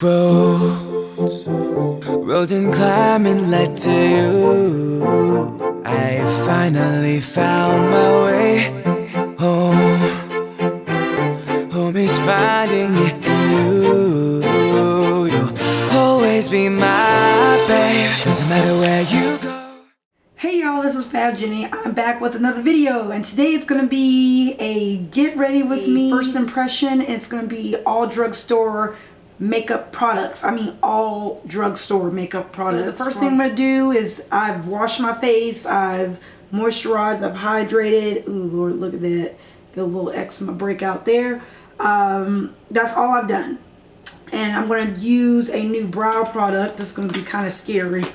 Road and climbing led to you. I finally found my way home. Home is finding it in you. You'll always be my babe. Doesn't matter where you go. Hey y'all, this is Fab Jenny. I'm back with another video, and today it's gonna be a get ready with me first impression. It's gonna be all drugstore makeup products. I mean all drugstore makeup products. So the first thing I'm gonna do is I've washed my face, I've moisturized, I've hydrated. Ooh Lord, look at that. Got a little eczema breakout there. That's all I've done. And I'm gonna use a new brow product that's gonna be kind of scary.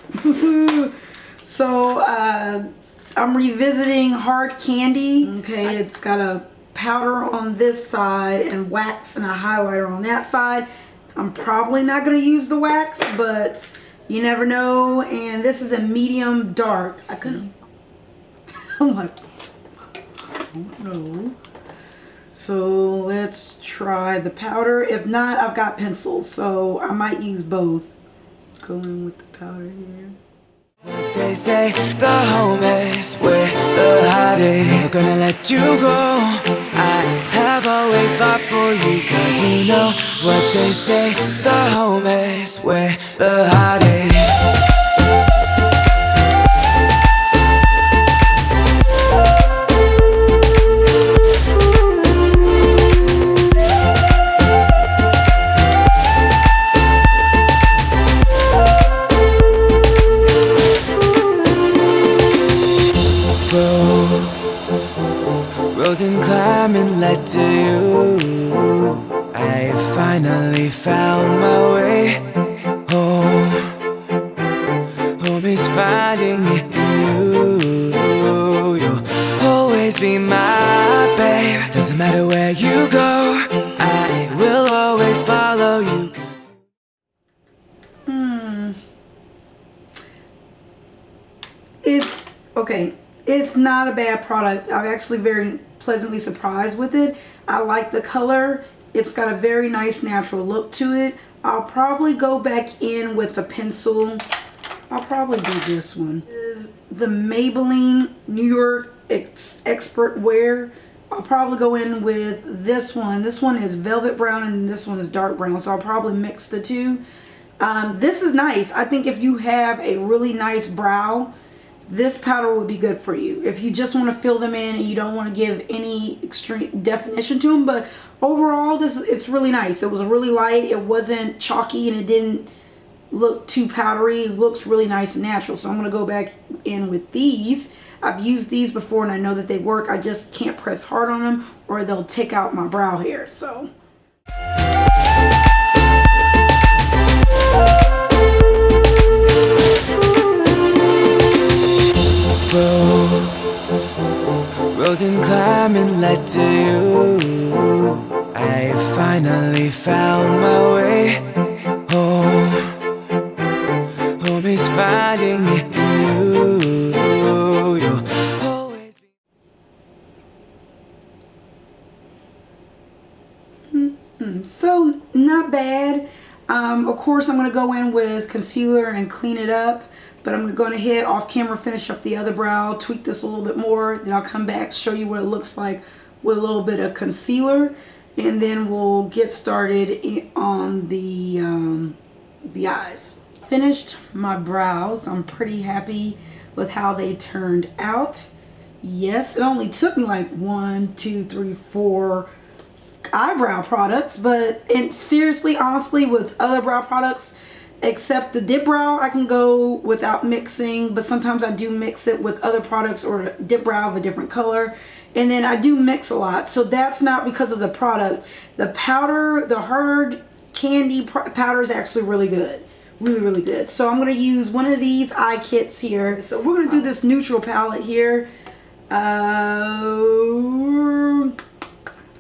So I'm revisiting Hard Candy. Okay, it's got a powder on this side and wax and a highlighter on that side. I'm probably not going to use the wax, but you never know. And this is a medium dark. I couldn't. I'm like, oh no. So let's try the powder. If not, I've got pencils, so I might use both. Go in with the powder here. What they say, the home is where the heart is. Never gonna let you go. I have always fought for you, cause you know what they say, the home is where the heart is. Road and climbing led to you. I finally found my way home. Home is finding it in you. You'll always be my babe. Doesn't matter where you go, I will always follow you. It's okay. It's not a bad product. I'm actually very pleasantly surprised with it. I like the color. It's got a very nice natural look to it. I'll probably go back in with the pencil. I'll probably do this one. This is the Maybelline New York Expert Wear. I'll probably go in with this one. This one is velvet brown and this one is dark brown, so I'll probably mix the two. This is nice. I think if you have a really nice brow, this powder would be good for you. If you just want to fill them in and you don't want to give any extreme definition to them, but overall it's really nice. It was really light, it wasn't chalky, and it didn't look too powdery. It looks really nice and natural. So I'm going to go back in with these. I've used these before and I know that they work. I just can't press hard on them or they'll take out my brow hair. So road and climbing led to you. I finally found my way home. Home is finding it in you. You'll always be. So not bad. Of course I'm going to go in with concealer and clean it up. But I'm going to ahead off camera, finish up the other brow, tweak this a little bit more. Then I'll come back, show you what it looks like with a little bit of concealer. And then we'll get started on the eyes. Finished my brows. I'm pretty happy with how they turned out. Yes, it only took me like 1, 2, 3, 4 eyebrow products. But seriously, honestly, with other brow products, except the dip brow, I can go without mixing, but sometimes I do mix it with other products or dip brow of a different color. And then I do mix a lot, so that's not because of the product. The powder, the Hard Candy powder is actually really good. Really, really good. So I'm going to use one of these eye kits here. So we're going to do this neutral palette here.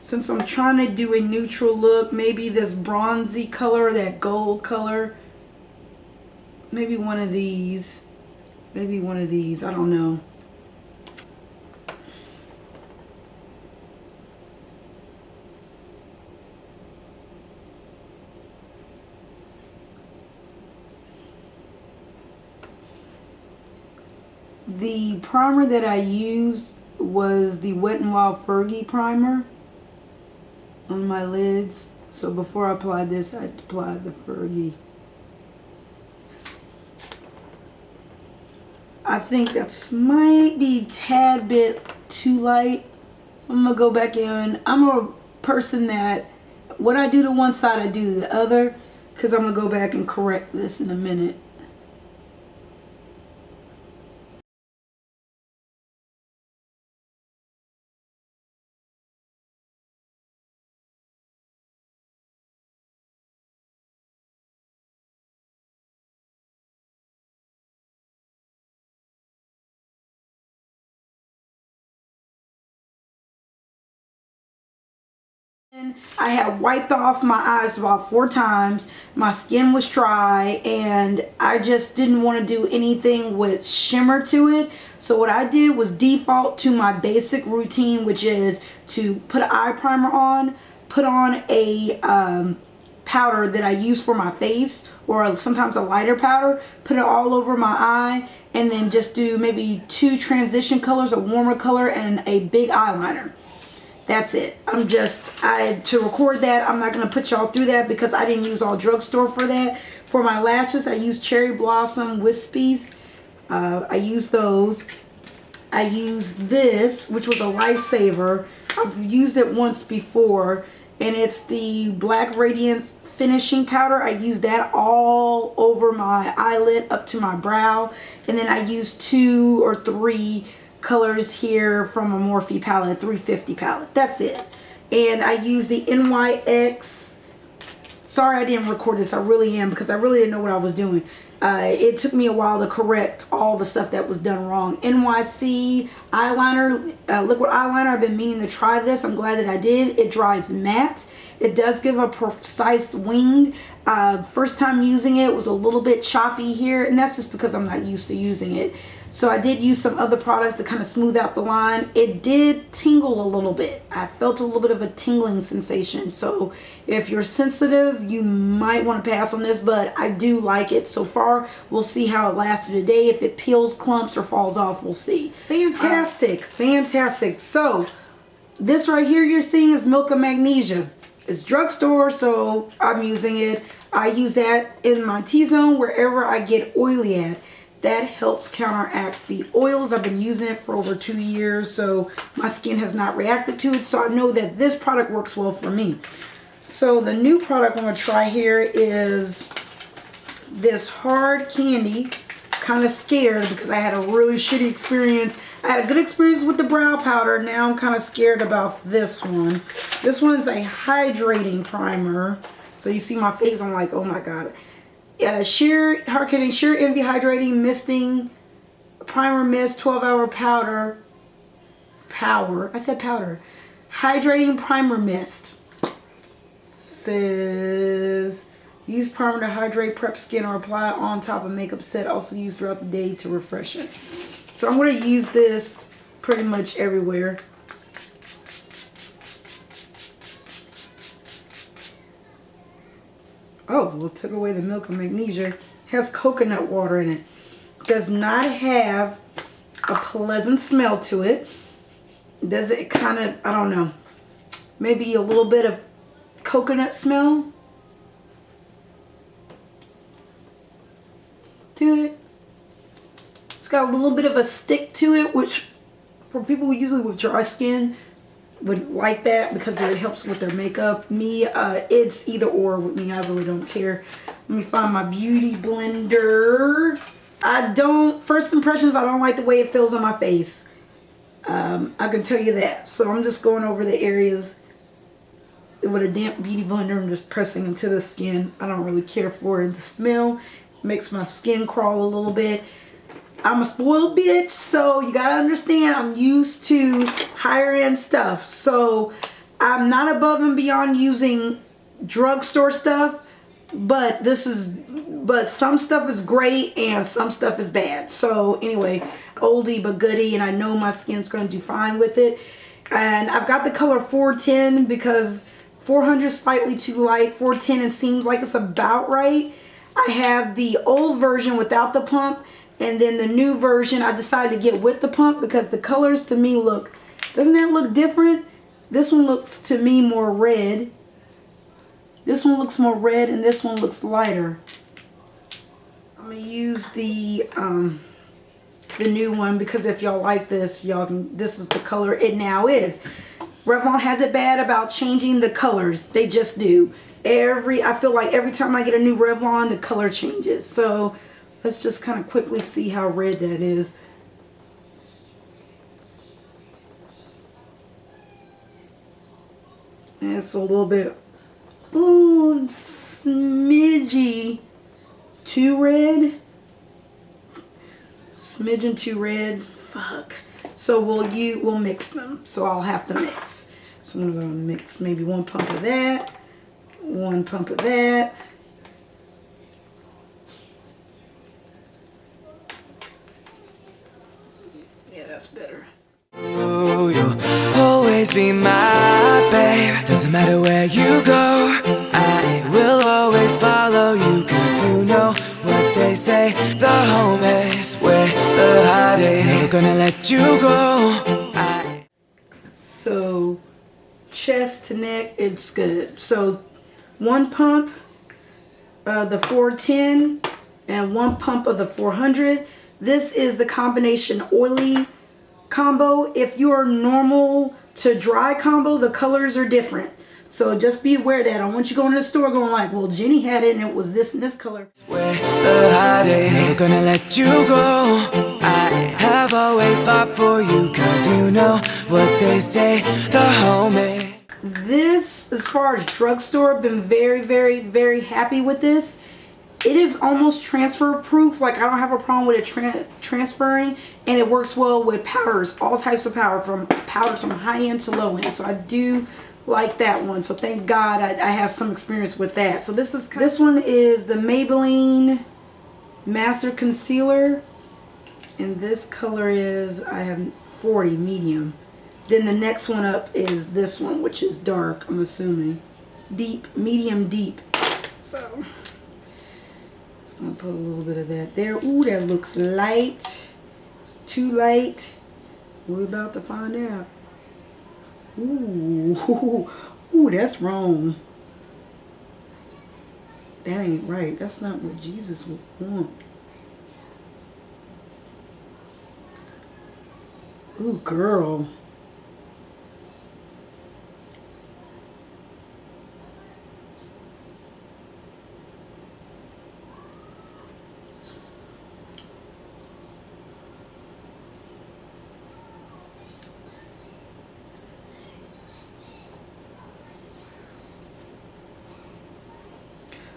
Since I'm trying to do a neutral look, maybe this bronzy color, that gold color. Maybe one of these. Maybe one of these. I don't know. The primer that I used was the Wet n Wild Fergie primer on my lids. So before I applied this, I applied the Fergie. I think that might be a tad bit too light. I'm gonna go back in. I'm a person that when I do the one side, I do the other, because I'm gonna go back and correct this in a minute. I had wiped off my eyes about 4 times. My skin was dry and I just didn't want to do anything with shimmer to it. So what I did was default to my basic routine, which is to put an eye primer on, put on a powder that I use for my face, or sometimes a lighter powder, put it all over my eye, and then just do maybe 2 transition colors, a warmer color and a big eyeliner. That's it. To record that, I'm not going to put y'all through that because I didn't use all drugstore for that. For my lashes, I used Cherry Blossom Whispies. I used those. I used this, which was a lifesaver. I've used it once before, and it's the Black Radiance finishing powder. I used that all over my eyelid up to my brow, and then I used 2 or 3 colors here from a Morphe palette, 350 palette. That's it. And I used the NYX. Sorry I didn't record this. I really am, because I really didn't know what I was doing. It took me a while to correct all the stuff that was done wrong. N.YC eyeliner, liquid eyeliner. I've been meaning to try this. I'm glad that I did. It dries matte. It does give a precise winged. First time using it was a little bit choppy here, and that's just because I'm not used to using it. So I did use some other products to kind of smooth out the line. It did tingle a little bit. I felt a little bit of a tingling sensation. So if you're sensitive, you might want to pass on this, but I do like it so far. We'll see how it lasts today. If it peels, clumps, or falls off, we'll see. Fantastic, fantastic. So this right here you're seeing is Milk of Magnesia. It's drugstore, so I'm using it. I use that in my T-zone wherever I get oily at. That helps counteract the oils. I've been using it for over 2 years, so my skin has not reacted to it. So I know that this product works well for me. So the new product I'm going to try here is this hard candy. Kind of scared because I had a really shitty experience. I had a good experience with the brow powder. Now I'm kind of scared about this one. This one is a hydrating primer. So you see my face, I'm like, oh my god. Sheer Envy Hydrating Misting Primer Mist 12-hour powder. I said powder. Hydrating Primer Mist. Says use primer to hydrate, prep skin, or apply on top of makeup set. Also use throughout the day to refresh it. So I'm going to use this pretty much everywhere. Oh, we'll take away the Milk of Magnesia. It has coconut water in it. Does not have a pleasant smell to it. Does it kind of, I don't know, maybe a little bit of coconut smell to it. It's got a little bit of a stick to it, which for people who usually with dry skin would like that because it helps with their makeup. Me, it's either or with me. I really don't care. Let me find my beauty blender. First impressions, I don't like the way it feels on my face. I can tell you that. So I'm just going over the areas with a damp beauty blender and just pressing into the skin. I don't really care for the smell. It makes my skin crawl a little bit. I'm a spoiled bitch, so you gotta understand I'm used to higher end stuff. So I'm not above and beyond using drugstore stuff, but some stuff is great and some stuff is bad. So anyway, oldie but goodie, and I know my skin's gonna do fine with it. And I've got the color 410 because 400 is slightly too light. 410 it seems like it's about right. I have the old version without the pump, And then the new version, I decided to get with the pump because the colors to me look, doesn't that look different? This one looks to me more red. This one looks more red and this one looks lighter. I'm gonna use the new one because if y'all like this, y'all can, this is the color it now is. Revlon has it bad about changing the colors. They just do. I feel like every time I get a new Revlon, the color changes. So let's just kind of quickly see how red that is. And it's a little bit, ooh, smidgy too red. Smidgen too red. Fuck. So we'll mix them. So I'll have to mix. So I'm gonna mix maybe 1 pump of that, 1 pump of that. Yeah, that's better. Ooh, you'll always be my babe. Doesn't matter where you go, I will always follow you. Cause you know what they say, the home is where the heart is. Never gonna let you go. So chest to neck, it's good. So 1 pump of the 410 and 1 pump of the 400. This is the combination oily combo. If you're normal to dry combo, the colors are different. So just be aware of that. I want you going to the store going like, well, Jenny had it and it was this and this color. Where the heart is, never gonna let you go. I have always fought for you. Cause you know what they say, the home is. This, as far as drugstore, I've been very, very, very happy with this. It is almost transfer proof. Like, I don't have a problem with it transferring, and it works well with powders, all types of powders from high end to low end. So I do like that one. So thank God I have some experience with that. So this one is the Maybelline Master Concealer, and this color is, I have 40 medium. Then the next one up is this one, which is dark, I'm assuming. Deep, medium deep. So just gonna put a little bit of that there. Ooh, that looks light. It's too light. We're about to find out. Ooh, ooh, that's wrong. That ain't right. That's not what Jesus would want. Ooh, girl.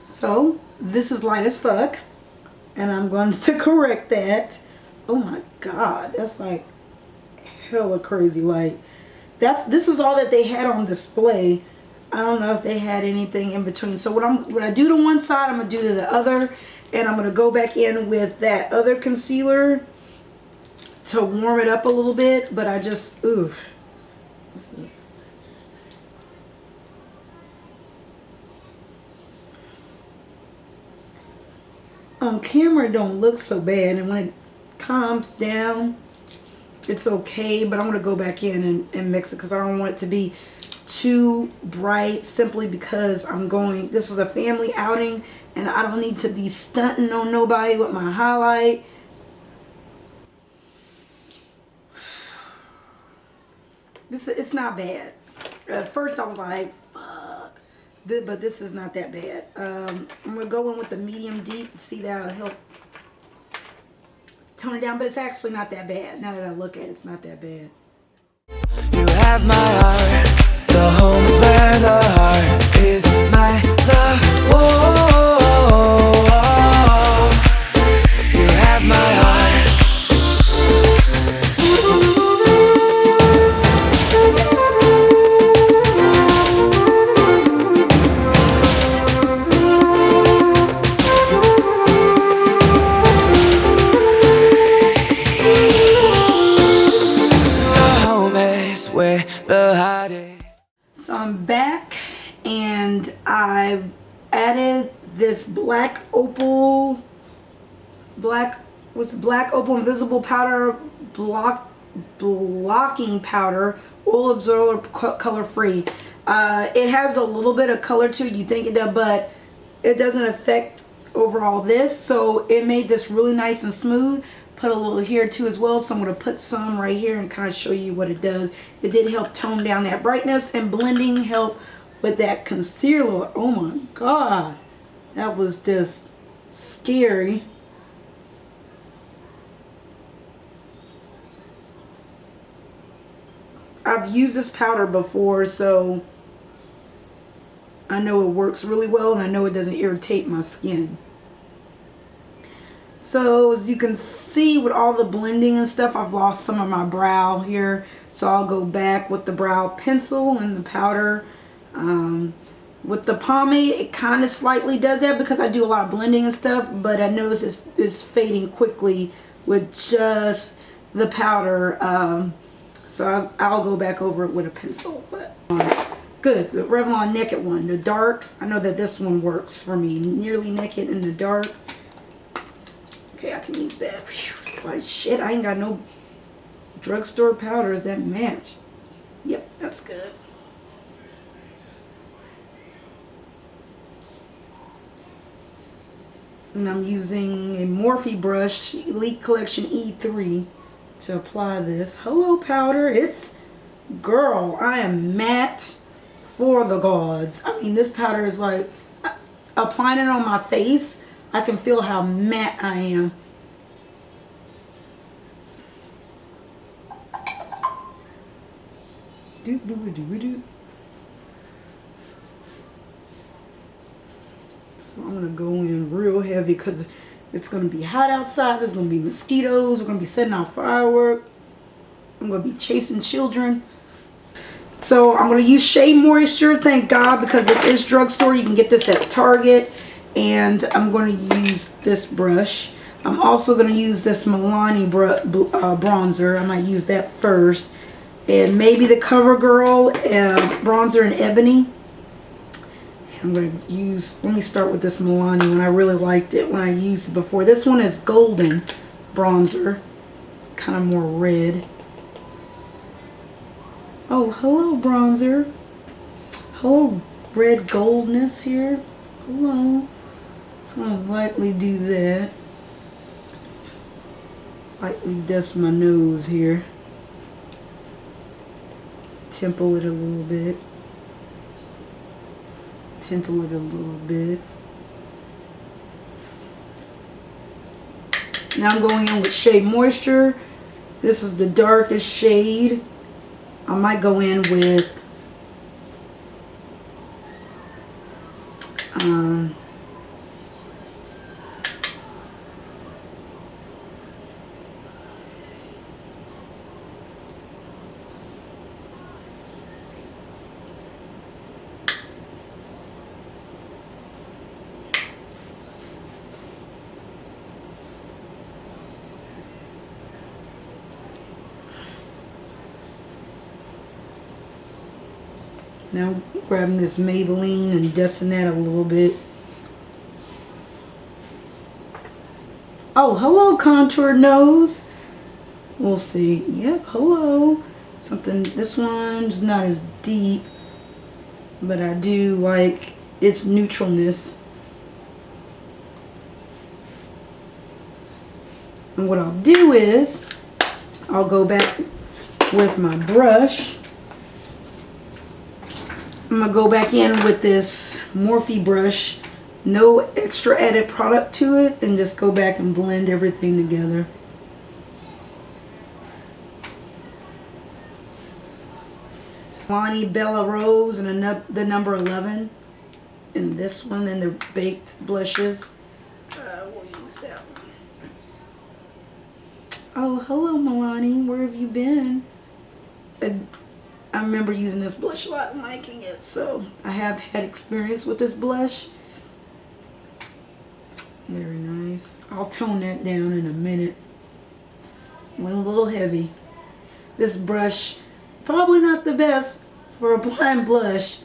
So this is light as fuck, and I'm going to correct that. Oh my God, that's like hella crazy light. This is all that they had on display. I don't know if they had anything in between. So when I do to one side, I'm gonna do to the other, and I'm gonna go back in with that other concealer to warm it up a little bit. But I just, oof. This is, on camera it don't look so bad, and when it calms down it's okay, but I'm gonna go back in and mix it because I don't want it to be too bright, simply because this is a family outing and I don't need to be stunting on nobody with my highlight. It's not bad. At first I was like, fuck, but this is not that bad. I'm gonna go in with the medium deep to see that'll help tone it down, but it's actually not that bad. Now that I look at it, it's not that bad. You have my heart, the home is where the heart is, my love. Whoa, you have my heart. So I'm back and I've added this black was Black Opal Invisible Powder Blocking Powder, Oil Absorber, color free. It has a little bit of color to it, you think it does, but it doesn't affect overall this. So it made this really nice and smooth. Put a little here too as well, so I'm going to put some right here and kind of show you what it does. It did help tone down that brightness, and blending help with that concealer. Oh my god, that was just scary. I've used this powder before, so I know it works really well, and I know it doesn't irritate my skin. So as you can see with all the blending and stuff, I've lost some of my brow here. So I'll go back with the brow pencil and the powder. With the pomade, it kind of slightly does that because I do a lot of blending and stuff. But I notice it's fading quickly with just the powder. So I'll go back over it with a pencil. But good, the Revlon Naked one, the dark. I know that this one works for me. Nearly naked in the dark. Okay, I can use that. Whew, it's like shit, I ain't got no drugstore powders that match. Yep, that's good. And I'm using a Morphe brush, Elite Collection E3, to apply this. Hello, powder. It's, girl, I am matte for the gods. I mean, this powder is like, applying it on my face, I can feel how matte I am. So I'm gonna go in real heavy because it's gonna be hot outside. There's gonna be mosquitoes. We're gonna be setting off fireworks. I'm gonna be chasing children. So I'm gonna use Shea Moisture, thank God, because this is drugstore. You can get this at Target. And I'm going to use this brush. I'm also going to use this Milani bronzer. I might use that first. And maybe the CoverGirl bronzer in Ebony. And I'm going to use, let me start with this Milani one. I really liked it when I used it before. This one is golden bronzer. It's kind of more red. Oh, hello bronzer. Hello red goldness here. Hello. So I'm going to lightly do that. Lightly dust my nose here. Temple it a little bit. Temple it a little bit. Now I'm going in with Shea Moisture. This is the darkest shade. I might go in with now grabbing this Maybelline and dusting that a little bit. Oh, hello contour nose. We'll see. Yep, hello. Something, this one's not as deep, but I do like its neutralness. And what I'll do is, I'll go back with my brush. I'm going to go back in with this Morphe brush. No extra added product to it. And just go back and blend everything together. Milani Bella Rose and the number 11. And this one and the baked blushes. We'll use that one. Oh, hello Milani. Where have you been? I remember using this blush a lot and liking it, so I have had experience with this blush. Very nice. I'll tone that down in a minute. Went a little heavy. This brush, probably not the best for applying blush.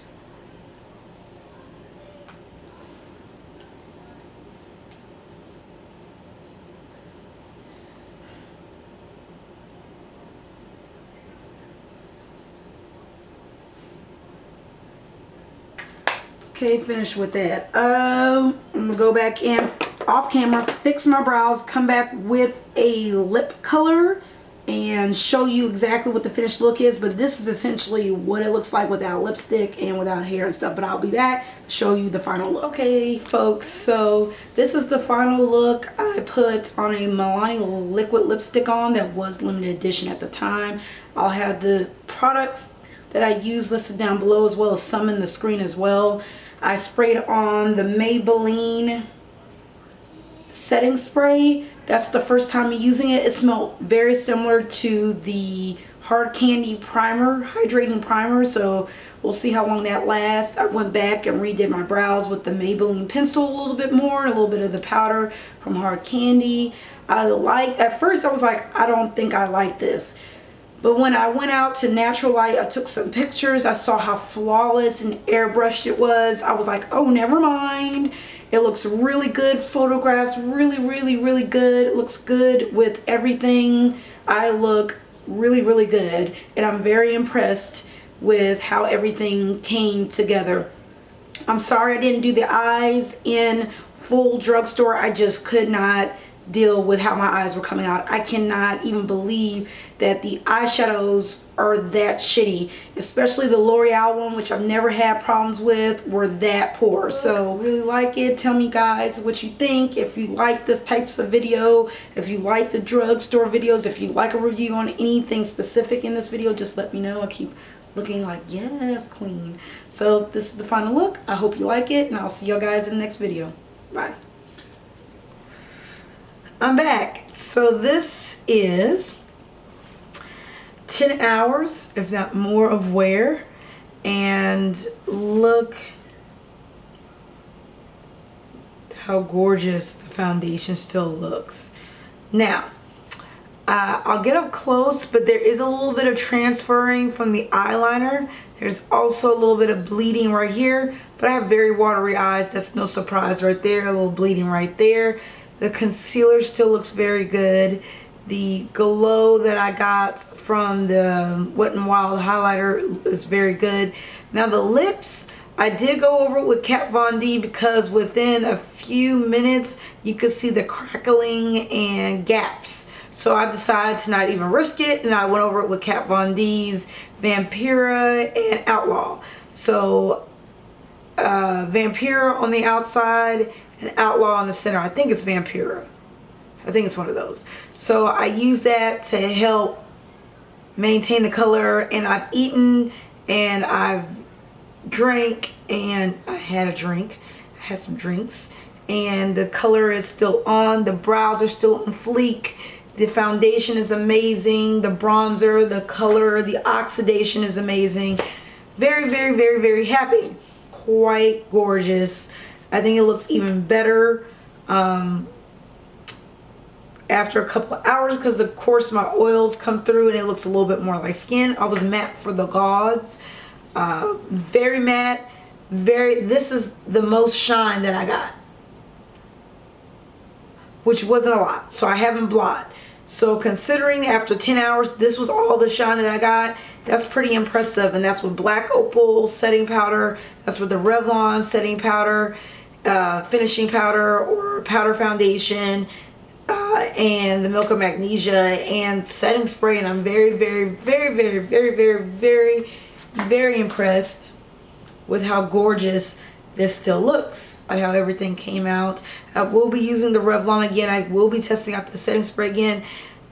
Okay, finished with that. I'm gonna go back in off camera, fix my brows, come back with a lip color and show you exactly what the finished look is. But this is essentially what it looks like without lipstick and without hair and stuff. But I'll be back to show you the final look. Okay folks, so this is the final look. I put on a Milani Liquid Lipstick on that was limited edition at the time. I'll have the products that I use listed down below, as well as some in the screen as well. I sprayed on the Maybelline setting spray. That's the first time using it. It smelled very similar to the Hard Candy primer, hydrating primer, so we'll see how long that lasts. I went back and redid my brows with the Maybelline pencil a little bit more, a little bit of the powder from Hard Candy. At first I was like, I don't think I like this. But when I went out to natural light, I took some pictures. I saw how flawless and airbrushed it was. I was like, oh, never mind. It looks really good. Photographs really, really, really good. It looks good with everything. I look really, really good. And I'm very impressed with how everything came together. I'm sorry I didn't do the eyes in full drugstore. I just could not deal with how my eyes were coming out. I cannot even believe that the eyeshadows are that shitty, especially the Loreal one, which I've never had problems with, were that poor. So really like it. Tell me guys what you think. If you like this types of video, if you like the drugstore videos, if you like a review on anything specific in this video, just let me know. I keep looking like, yes queen. So this is the final look. I hope you like it, and I'll see y'all guys in the next video. Bye. I'm back. So this is 10 hours, if not more, of wear, and look how gorgeous the foundation still looks. Now, I'll get up close, but there is a little bit of transferring from the eyeliner. There's also a little bit of bleeding right here, but I have very watery eyes. That's no surprise right there. A little bleeding right there. The concealer still looks very good. The glow that I got from the Wet n Wild highlighter is very good. Now the lips, I did go over it with Kat Von D because within a few minutes you could see the crackling and gaps. So I decided to not even risk it, and I went over it with Kat Von D's Vampira and Outlaw. So Vampira on the outside and Outlaw on the center. I think it's Vampira. I think it's one of those. So I use that to help maintain the color, and I've eaten and I've drank, and I had some drinks, and the color is still on. The brows are still on fleek. The foundation is amazing. The bronzer, the color, the oxidation is amazing. Very, very, very, very happy. Quite gorgeous. I think it looks even better after a couple of hours because of course my oils come through and it looks a little bit more like skin. I was matte for the gods. Very matte. This is the most shine that I got, which wasn't a lot, so I haven't blotted. So considering after 10 hours this was all the shine that I got, that's pretty impressive. And that's with Black Opal setting powder, that's with the Revlon setting powder, finishing powder or powder foundation, and the Milk of Magnesia and setting spray. And I'm very, very, very, very, very, very, very, very impressed with how gorgeous this still looks, and how everything came out. I will be using the Revlon again. I will be testing out the setting spray again.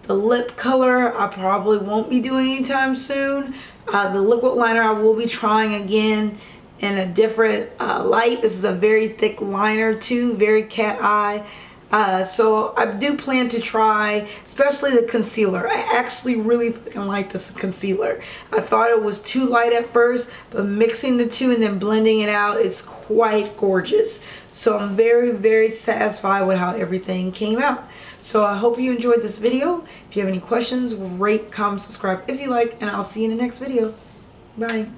The lip color I probably won't be doing anytime soon. The liquid liner I will be trying again in a different light. This is a very thick liner too, very cat eye. So I do plan to try, especially the concealer. I actually really fucking like this concealer. I thought it was too light at first, but mixing the two and then blending it out is quite gorgeous. So I'm very, very satisfied with how everything came out. So I hope you enjoyed this video. If you have any questions, rate, comment, subscribe if you like, and I'll see you in the next video. Bye.